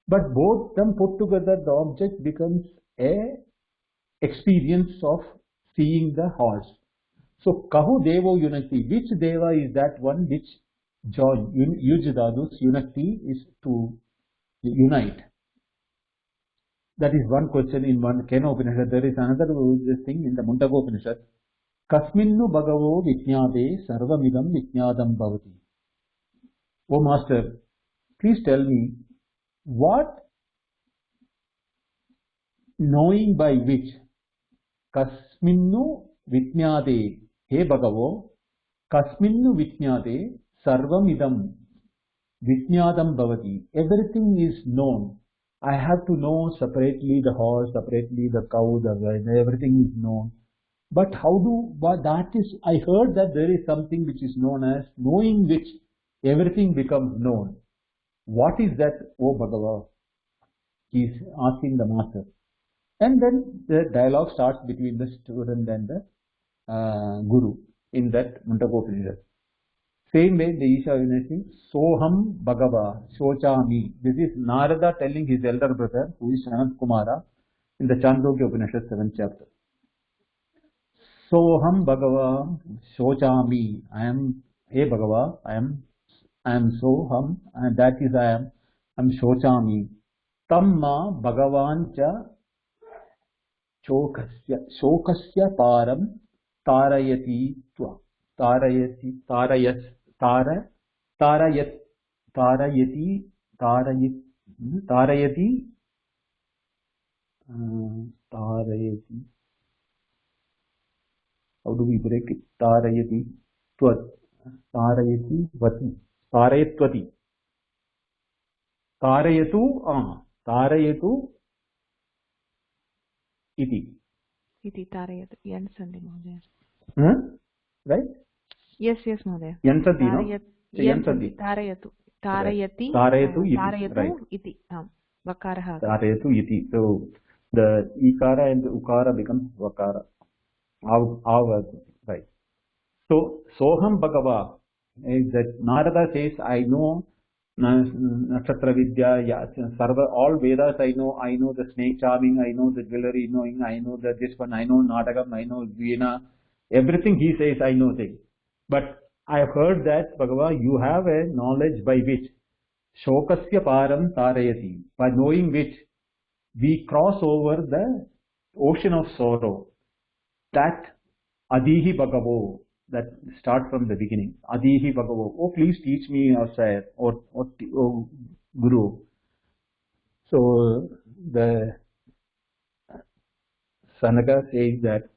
But both them put together, the object becomes a experience of seeing the horse. So kahu devo yunakti, which deva is that one which join, yujidadus, yunakti is to unite. That is one question in one Kena Upanishad. There is another thing in the Mundago Upanishad. Kasminnu bhagavo vijñāte sarvamidam vijñādam bhavati. Oh Master, please tell me, what knowing by which kasminnu vijñāte, he bhagavo, kasminnu vijñāte sarvamidam vijñādam bhavati. Everything is known. I have to know separately the horse, separately the cow, everything is known. But that is, I heard that there is something which is known as knowing which everything becomes known. What is that, O Bhagava? He is asking the master. And then the dialogue starts between the student and the guru in that Mundagopanishad. Same way, the Isha is saying, Soham Bhagava, Shochami. This is Narada telling his elder brother, who is Sanat Kumara, in the Chandogya Upanishad 7th chapter. Soham Bhagava, Shochami. I am, hey Bhagava, I am Soham, and that is I am Shochami. Tamma Bhagavan cha Shokasya Param Tarayati Tva. Tarayati how do we break it? Tarayati vati, tarayatvati, tarayatu iti tarayatu yansandi Mahodaya. Right? Yes, Mahodaya. Yansandi, no? Yansandi. Tarayatu iti. Vakaraha. Tarayatu iti. So the ikara and the ukara becomes vakara. Right. So Soham Bhagava is that Narada says, I know Nakshatra Vidya, Sarva, all Vedas I know the snake charming, I know the jewelry knowing, I know that this one, I know Nadagam, I know Veena, everything he says I know things. But I have heard that, Bhagava, you have a knowledge by which Shokasya Param Tarayati, by knowing which we cross over the ocean of sorrow. That Adihi Bhagavo, that start from the beginning. Adihi Bhagavo. Oh, please teach me, or sir, or Guru. So the Sanaka says that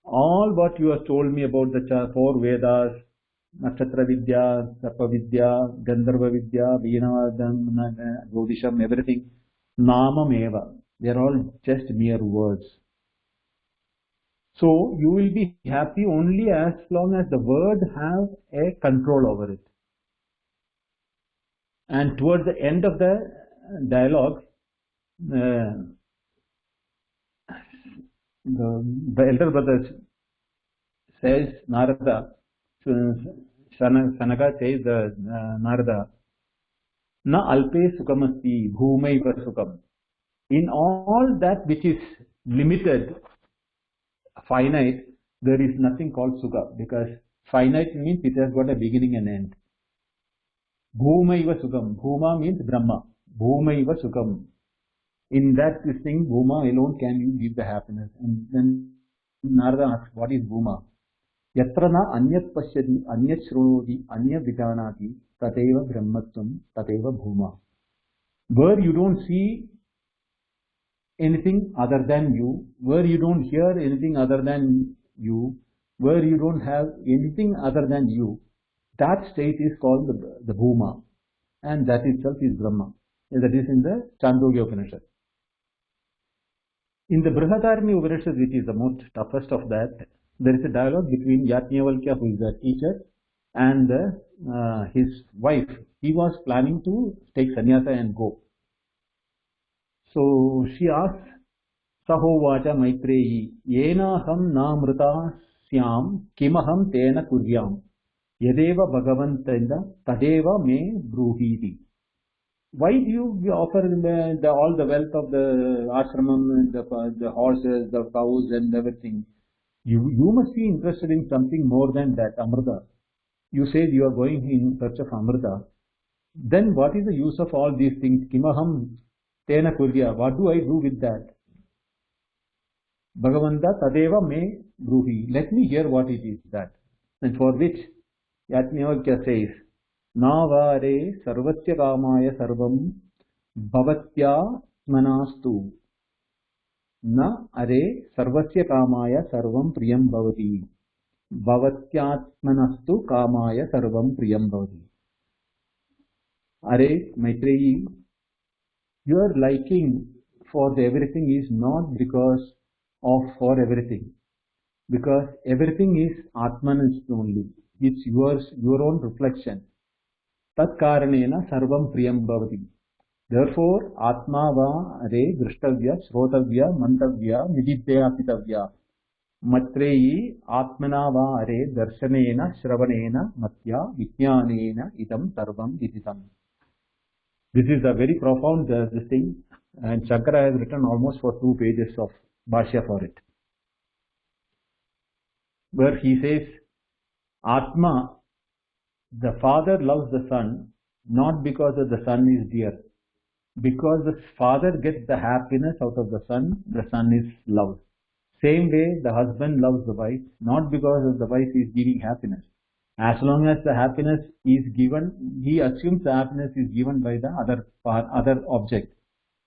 all what you have told me about the 4 Vedas, Nakshatra Vidya, Sarpa Vidya, Gandharva Vidya, Veenavadam, Jyotisham, everything, Namam Eva. They are all just mere words. So you will be happy only as long as the word have a control over it. And towards the end of the dialogue, the elder brother says, Narada, Sanaka says, Narada, Na alpe sukhamasti bhumaiva sukham. In all that which is limited, finite, there is nothing called sukha, because finite means it has got a beginning and end. Bhumaiva sukham. Bhuma means Brahma. Bhumaiva sukham. In that thing, Bhuma alone can you give the happiness. And then Narada asks, what is Bhuma? Yatra na anyat pashyati, anyat shrunoti, anyat vijanati, tateva brahmatvam, tateva Bhuma. Where you don't see anything other than you, where you don't hear anything other than you, where you don't have anything other than you, that state is called the Bhuma, and that itself is Brahma. That is in the Chandogya Upanishad. In the Brihadaranyaka Upanishad, which is the most toughest of that, there is a dialogue between Yajnavalkya, who is the teacher, and his wife, he was planning to take sannyasa and go. So she asked, Sahovacha Maitreyi, Yenaham namrita syam kimaham tena kuryam yadeva bhagavantenda tadeva me bruhiti. Why do you offer all the wealth of the ashramam, the horses, the cows and everything? You must be interested in something more than that, Amrita. You said you are going in search of Amrita. Then what is the use of all these things? Kimaham tena kurya. What do I do with that? Bhagavanta tadeva me bruhi. Let me hear what it is that. And for which Yajnavalkya says, Navare sarvasya kamaya sarvam bhavatya manastu. Na are sarvasya kamaya sarvam priyam bhavati. Bhavatyatmanastu kamaya sarvam priyam bhavati. Are Maitreyi, your liking for the everything is not because of for everything. Because everything is Atmanist only. It's yours, your own reflection. Tat karanena sarvam priyam bhavati. Therefore, Atma va are drushtavya, shrotavya, mantavya, nididhyapitavya. Matreyi Atmana va are darshanena, shravanena, matya, vijnanena, idam sarvam viditam. This is a very profound this thing, and Shankara has written almost for 2 pages of Bhashya for it, where he says, Atma, the father loves the son not because the son is dear, because the father gets the happiness out of the son is loved. Same way, the husband loves the wife not because the wife is giving happiness. As long as the happiness is given, he assumes the happiness is given by the other object,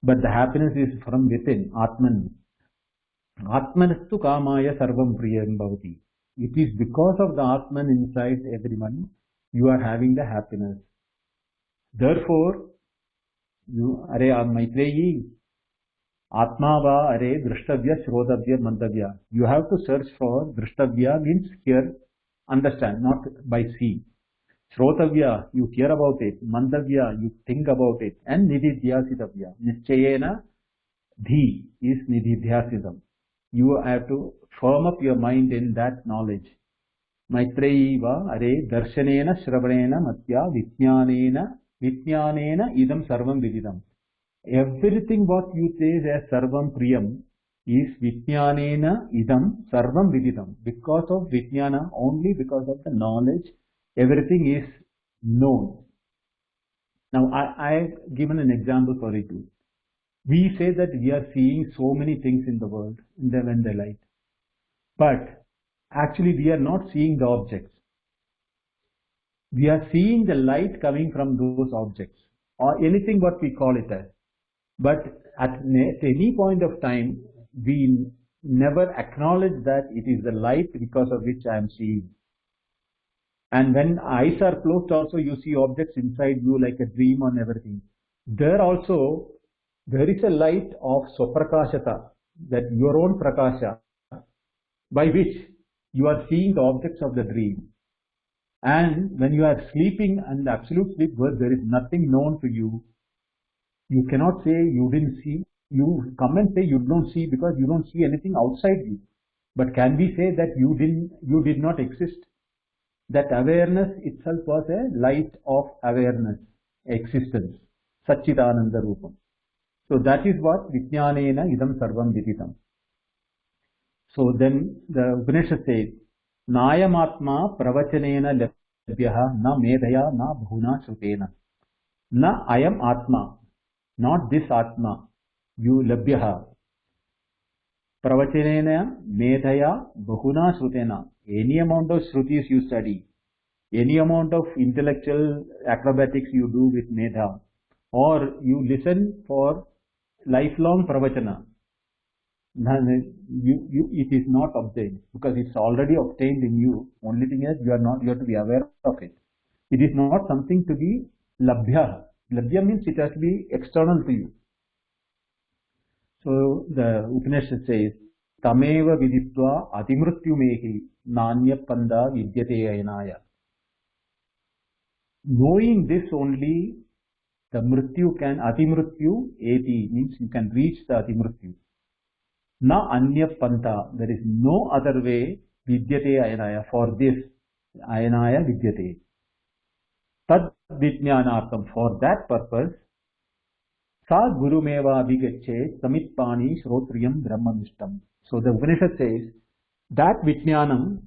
but the happiness is from within, Atman. Atmanastu kamaya sarvam priyam bhavati. It is because of the Atman inside everyone you are having the happiness. Therefore, you are Maitreyi, Atma va are drushtavya, shrodavya, mantavya. You have to search for drushtavya means hear, understand, not by see. Shrotavya, you hear about it. Mantavya, you think about it. And nididhyasitavya. Nischayena dhi is nididhyasitam. You have to firm up your mind in that knowledge. Maitreyi va are darshanena, shravanena, matya, vijnanena, idam sarvam vididam. Everything what you say as sarvam priyam is vijnanena idam sarvam vididam. Because of vijnana, only because of the knowledge, everything is known. Now, I have given an example for it too. We say that we are seeing so many things in the world, in the light. But actually we are not seeing the objects. We are seeing the light coming from those objects, or anything what we call it as. But at any point of time, we never acknowledge that it is the light because of which I am seeing. And when eyes are closed also, you see objects inside you like a dream and everything. There also, there is a light of swaprakashata, that your own prakasha, by which you are seeing the objects of the dream. And when you are sleeping and absolute sleep, where there is nothing known to you, you cannot say you didn't see. You come and say you don't see because you don't see anything outside you. But can we say that you did not exist? That awareness itself was a light of awareness, existence, Satchidananda Rupam. So that is what Vijnanena idam sarvam viditam. So then the Upanishad says, Nayamatma pravachanena labhyaha na medhaya na bhuna shrutena. Na ayam atma, not this atma, you labhyaha. Pravachanena medhaya bhuna shrutena. Any amount of shrutis you study, any amount of intellectual acrobatics you do with medha, or you listen for lifelong pravachana, it is not obtained because it's already obtained in you. Only thing is you have to be aware of it. It is not something to be labhya. Labhya means it has to be external to you. So the Upanishad says, Tameva viditva adimrutyumehi nanya panda vidyate aynaya. Knowing this only, the mrityu can, atimrityu eti, means you can reach the atimrityu. Na anya panta, there is no other way, vidyate ayanaya, for this, ayanaya vidyate. Tad vijnanartham, for that purpose, sa gurumeva abhigacche samitpani shrotriyam brahmanishtam. So the Upanishad says, that vijnanam,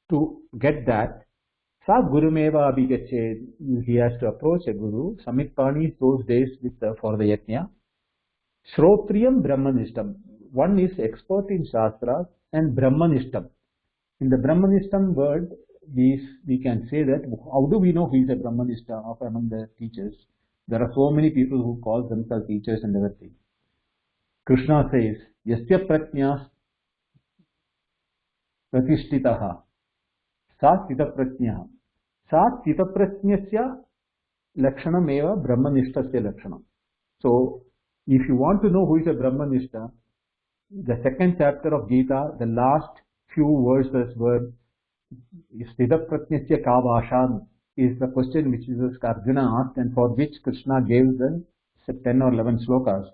to get that, sa gurumeva abhigacche, he has to approach a guru. Samitpani those days with for the yajna. Shrotriyam brahmanishtam. One is expert in Shastras and brahmanishtam. In the brahmanishtam word, we can say that, how do we know who is a brahmanishta of among the teachers? There are so many people who call themselves teachers and everything. Krishna says, Yasya pratnyas pratishtitaha sa stita pratnyaha. Sa stita pratnyasya lakshanam eva brahmanishtasya lakshanam. So, if you want to know who is a brahmanishta, the second chapter of Gita, the last few verses were Stita Pratnyasya ka bhashan is the question which Arjuna asked, and for which Krishna gave the 10 or 11 slokas,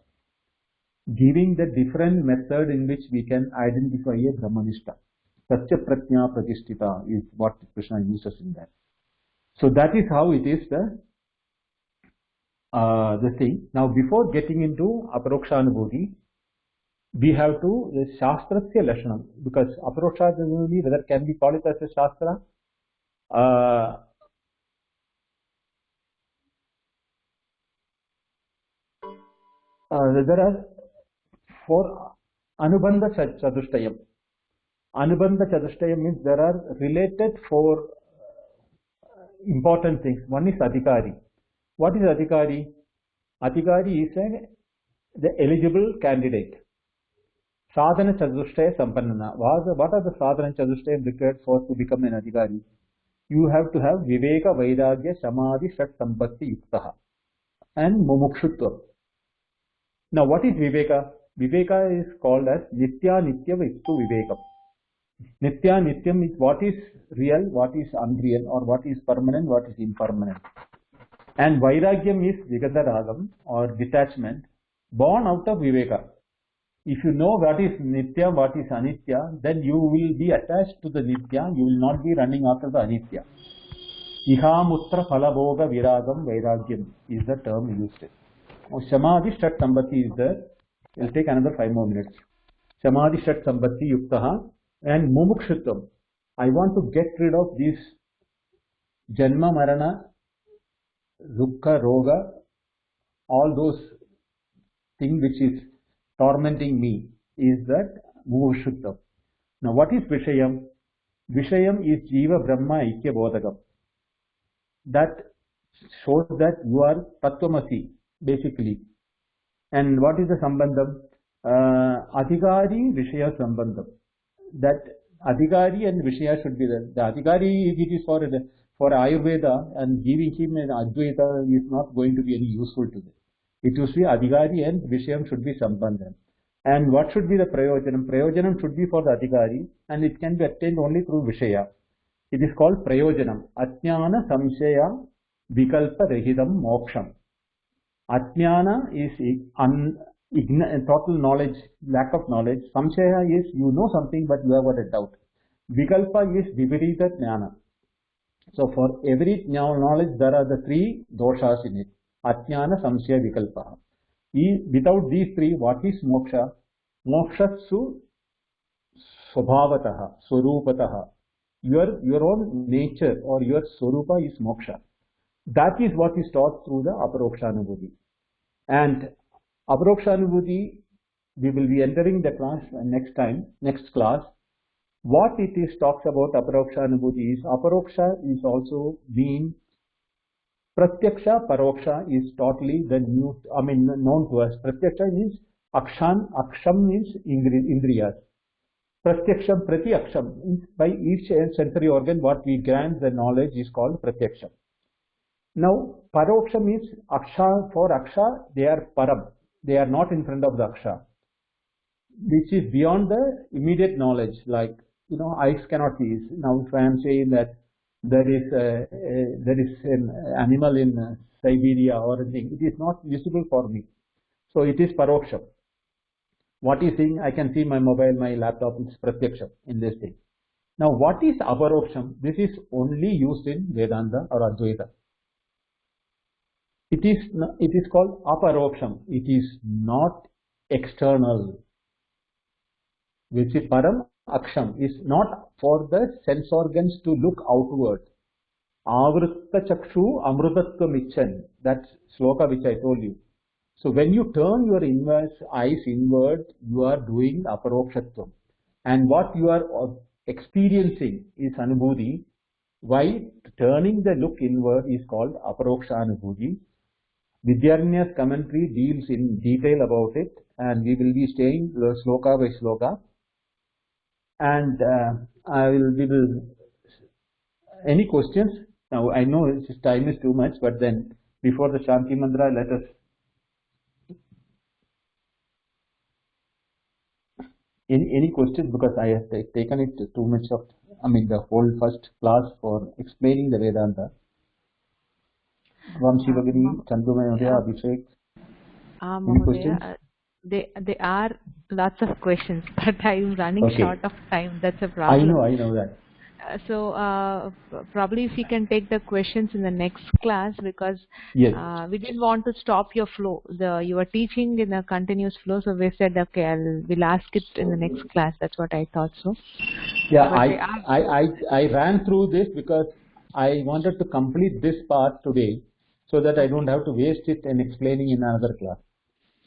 giving the different method in which we can identify a Brahmanishta. Satya Pratnya Pratishtita is what Krishna uses in that. So that is how it is the thing. Now before getting into Aparokshanubhuti, we have to the Shastrasya Lashanam, because Aparokshanubhuti, whether can we call it as a Shastra? There are 4 Anubandha Chatushtayam. Anubandha Chatushtayam means there are related 4 important things. One is Adhikari. What is Adhikari? Adhikari is the eligible candidate. Sadhana Chatushtaya Sampannana. What are the Sadhana Chatushtaya required for to become an Adhikari? You have to have Viveka, Vairagya, Samadhi, Shat Sampatti Yuktaha and Mumukshutva. Now what is Viveka? Viveka is called as Nitya Nitya Viktu Vivekam. Nitya Nityam is what is real, what is unreal, or what is permanent, what is impermanent. And Vairagyam is Vigadaragam or detachment, born out of Viveka. If you know what is Nitya, what is Anitya, then you will be attached to the Nitya, you will not be running after the Anitya. Ihamutra Phalabhoga Viragam Vairagyam is the term used. Samadhi Shat Sambati is there. It will take another 5 more minutes. Samadhi Shat Sambati Yuktaha and Mumukshutvam. I want to get rid of this Janma Marana, Dukkha, Roga, all those things which is tormenting me, is that Mumukshutvam. Now what is Vishayam? Vishayam is Jiva Brahma Ikya Bodhagam. That shows that you are Tattvamasi, basically. And what is the Sambandham? Adhikari Vishaya Sambandham. That Adhikari and Vishaya should be there. The Adhikari, if it is for Ayurveda, and giving him an Advaita is not going to be any useful to them. It should be Adhikari and Vishayam should be Sambandham. And what should be the Prayojanam? Prayojanam should be for the Adhikari, and it can be attained only through Vishaya. It is called Prayojanam. Ajnana Samshaya Vikalpa Rahidam Moksham. Ajnana is total knowledge, lack of knowledge. Samshaya is you know something but you have got a doubt. Vikalpa is Viparita Jnana. So for every knowledge there are the 3 doshas in it. Ajnana, Samshaya, Vikalpa. Without these 3, what is moksha? Mokshatsu Swabhavataha, Swarupataha. Your own nature or your Swarupa is moksha. That is what is taught through the Aparokshanubhuti. And Aparokshanubhuti, we will be entering the class next class. What it is talks about Aparokshanubhuti is, Aparoksha is also mean, Pratyaksha, Paroksha is totally the new, known to us. Pratyaksha is Aksham is Indriyas. Pratyaksham, Pratyaksham, by each sensory organ, what we grant the knowledge is called Pratyaksham. Now, Paroksham is Aksha, for Aksha, they are Param. They are not in front of the Aksha, which is beyond the immediate knowledge, like, eyes cannot see. Now, if I am saying that there is an animal in Siberia or anything, it is not visible for me. So it is paroksham. What is seeing? I can see my mobile, my laptop, it's pratyaksham in this thing. Now what is aparoksham? This is only used in Vedanta or Advaita. It is called aparoksham. It is not external. Which is param aksham, is not for the sense organs to look outward. Avritta chakshu amrutatvam ichan. That sloka which I told you. So when you turn your eyes inward, you are doing aparokshatvam. And what you are experiencing is anubhuti. Why turning the look inward is called aparoksha anubhuti. Vidyaranya's commentary deals in detail about it, and we will be staying sloka by sloka. And we will. Any questions? Now I know time is too much, but then before the Shanti Mantra, let us. Any questions? Because I have taken it too much of, the whole first class for explaining the Vedanta. Vamshi Bhagini, Chandumaya, Abhishek. Any questions? There are lots of questions, but I am running short of time. That's a problem. I know that. So probably if you can take the questions in the next class, because yes. We didn't want to stop your flow. You were teaching in a continuous flow, so we said, okay, we'll ask it in the next class. That's what I thought. So yeah, I ran through this because I wanted to complete this part today, so that I don't have to waste it in explaining in another class.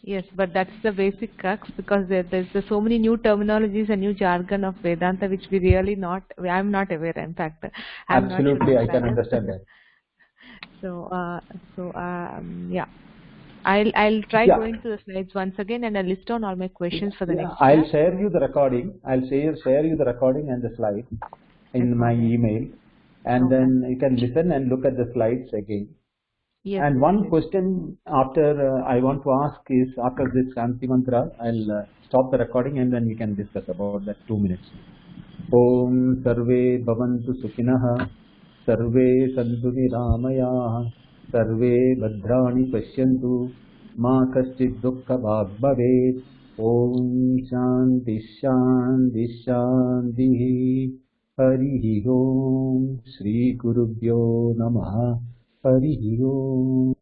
Yes, but that's the basic crux, because there's so many new terminologies and new jargon of Vedanta which I'm not aware. In fact, absolutely, I can understand that. Yeah, I'll try going to the slides once again, and I'll list down all my questions for the next class. I'll share you the recording. I'll share you the recording and the slide in my email, and then you can listen and look at the slides again. Yes, and one question after I want to ask is, after this Shanti Mantra, I'll stop the recording and then we can discuss about that 2 minutes. Om Sarve Bhavantu Sukhinah, Sarve Santu Niramayah, Sarve Bhadrani Pashyantu, Ma Kaschid Dukkha Bhag Bhavet. Om Shanti Shanti Shanti. Harihi Om. Shri Gurubhyo Namaha. Harihi Om.